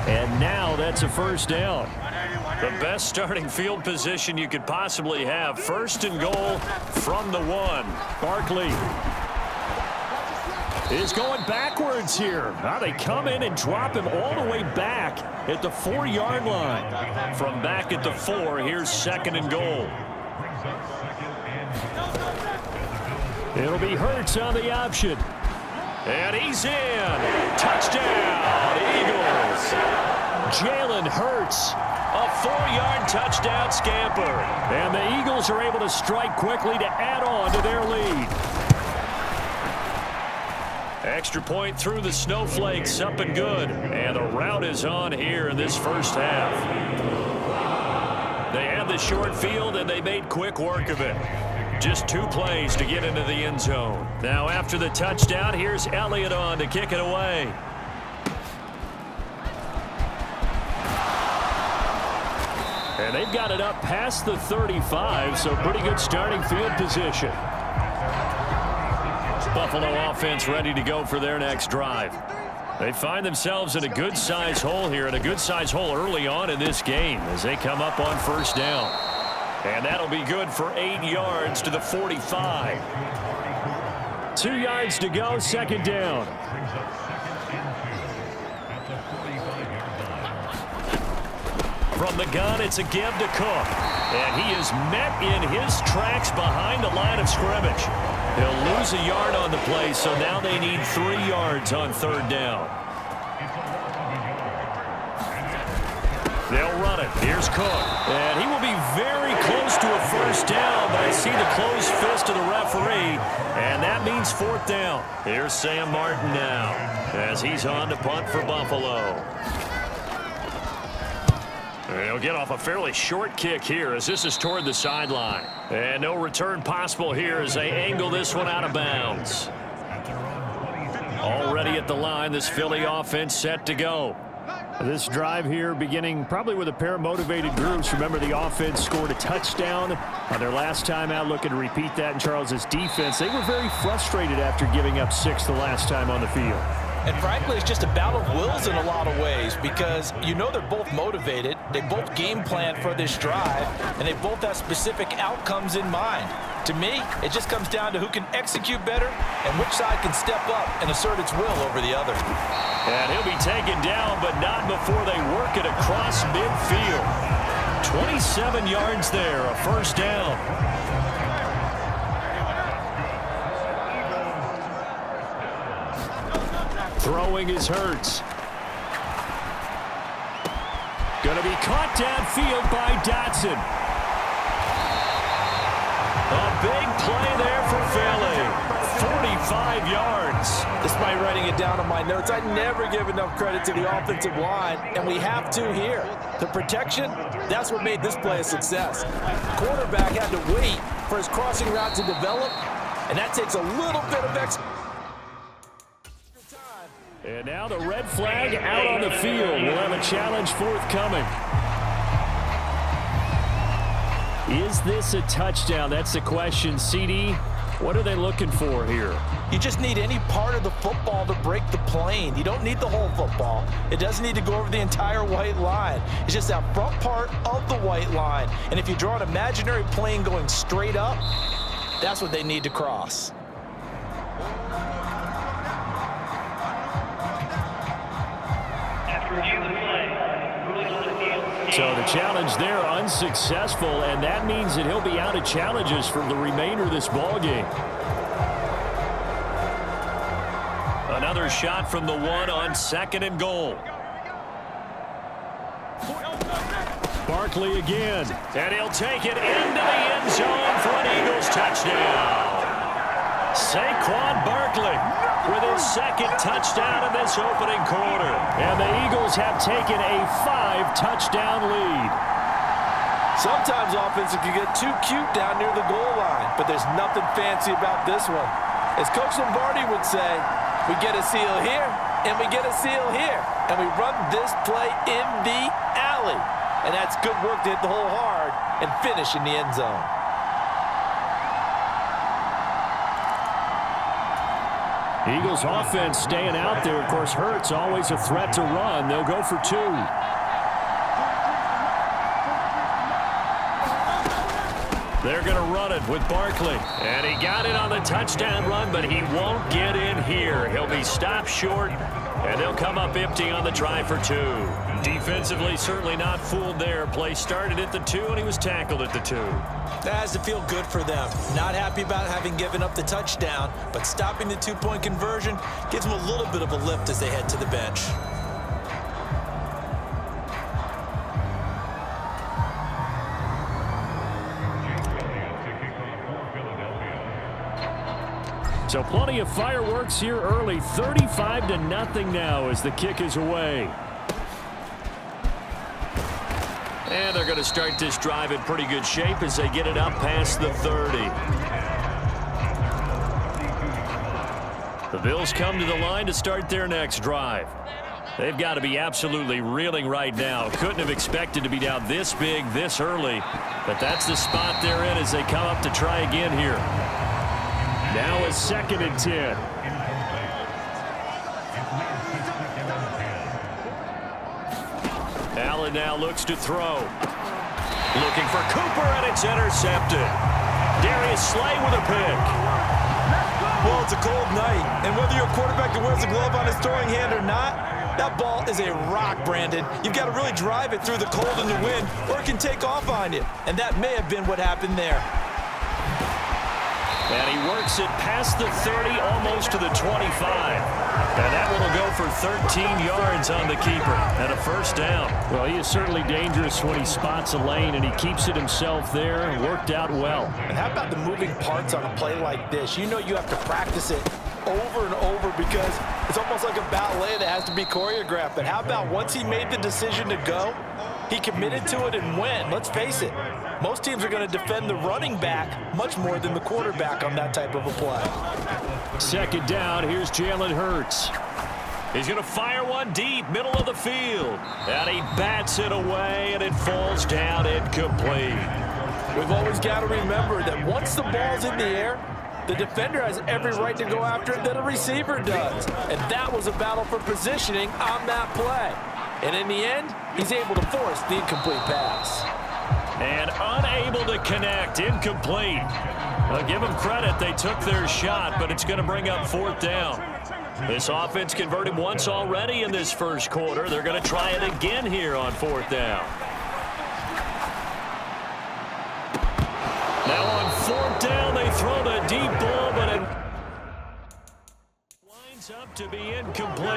And now that's a first down. The best starting field position you could possibly have. First and goal from the 1. Barkley is going backwards here. Now they come in and drop him all the way back at the 4-yard line. From back at the 4, here's second and goal. It'll be Hurts on the option. And he's in. Touchdown, Eagles. Jalen Hurts. A 4-yard touchdown scamper. And the Eagles are able to strike quickly to add on to their lead. Extra point through the snowflakes, up and good. And the route is on here in this first half. They had the short field, and they made quick work of it. Just 2 plays to get into the end zone. Now after the touchdown, here's Elliott on to kick it away. And they've got it up past the 35, so pretty good starting field position. Buffalo offense ready to go for their next drive. They find themselves in a good-sized hole here, and a good-sized hole early on in this game as they come up on first down. And that'll be good for 8 yards to the 45. 2 yards to go, second down. From the gun, it's a give to Cook. And he is met in his tracks behind the line of scrimmage. He'll lose a yard on the play, so now they need 3 yards on third down. They'll run it. Here's Cook. And he will be very close to a first down, but I see the closed fist of the referee, and that means fourth down. Here's Sam Martin now as he's on to punt for Buffalo. They'll get off a fairly short kick here as this is toward the sideline. And no return possible here as they angle this one out of bounds. Already at the line, this Philly offense set to go. This drive here beginning probably with a pair of motivated groups. Remember, the offense scored a touchdown on their last time out. Looking to repeat that in Charles's defense. They were very frustrated after giving up 6 the last time on the field. And frankly, it's just a battle of wills in a lot of ways because you know they're both motivated. They both game plan for this drive, and they both have specific outcomes in mind. To me, it just comes down to who can execute better and which side can step up and assert its will over the other. And he'll be taken down, but not before they work it across midfield. 27 yards there, a first down. Throwing is Hurts. Going to be caught downfield by Dotson. A big play there for Philly. 45 yards. Despite writing it down on my notes, I never give enough credit to the offensive line, and we have to here. The protection, that's what made this play a success. Quarterback had to wait for his crossing route to develop, and that takes a little bit of extra. And now the red flag out on the field. We'll have a challenge forthcoming. Is this a touchdown? That's the question. CD, what are they looking for here? You just need any part of the football to break the plane. You don't need the whole football. It doesn't need to go over the entire white line. It's just that front part of the white line. And if you draw an imaginary plane going straight up, that's what they need to cross. So the challenge there unsuccessful, and that means that he'll be out of challenges for the remainder of this ball game. Another shot from the 1 on second and goal. Barkley again. And he'll take it into the end zone for an Eagles touchdown. Saquon Barkley with his second touchdown in this opening quarter. And the Eagles have taken a 5-touchdown lead. Sometimes offenses can get too cute down near the goal line, but there's nothing fancy about this one. As Coach Lombardi would say, we get a seal here, and we get a seal here, and we run this play in the alley. And that's good work to hit the hole hard and finish in the end zone. Eagles offense staying out there. Of course, Hurts always a threat to run. They'll go for 2. They're going to run it with Barkley. And he got it on the touchdown run, but he won't get in here. He'll be stopped short, and they'll come up empty on the try for 2. Defensively, certainly not fooled there. Play started at the 2, and he was tackled at the 2. That has to feel good for them. Not happy about having given up the touchdown, but stopping the 2-point conversion gives them a little bit of a lift as they head to the bench. So plenty of fireworks here early. 35-0 now as the kick is away. And they're going to start this drive in pretty good shape as they get it up past the 30. The Bills come to the line to start their next drive. They've got to be absolutely reeling right now. Couldn't have expected to be down this big this early, but that's the spot they're in as they come up to try again here. Now a 2nd and 10. Allen now looks to throw. Looking for Cooper, and it's intercepted. Darius Slay with a pick. Well, it's a cold night, and whether you're a quarterback that wears a glove on his throwing hand or not, that ball is a rock, Brandon. You've got to really drive it through the cold and the wind, or it can take off on you. And that may have been what happened there. And he works it past the 30, almost to the 25. And that one will go for 13 yards on the keeper and a first down. Well, he is certainly dangerous when he spots a lane, and he keeps it himself there. And worked out well. And how about the moving parts on a play like this? You know you have to practice it over and over because it's almost like a ballet that has to be choreographed. But how about once he made the decision to go, he committed to it and went. Let's face it, most teams are going to defend the running back much more than the quarterback on that type of a play. 2nd down, here's Jalen Hurts. He's going to fire one deep, middle of the field. And he bats it away, and it falls down incomplete. We've always got to remember that once the ball's in the air, the defender has every right to go after it that a receiver does. And that was a battle for positioning on that play. And in the end, he's able to force the incomplete pass. And unable to connect, incomplete. I'll give them credit, they took their shot, but it's going to bring up 4th down. This offense converted once already in this first quarter. They're going to try it again here on 4th down. Now on 4th down, they throw the deep ball, but it winds up to be incomplete.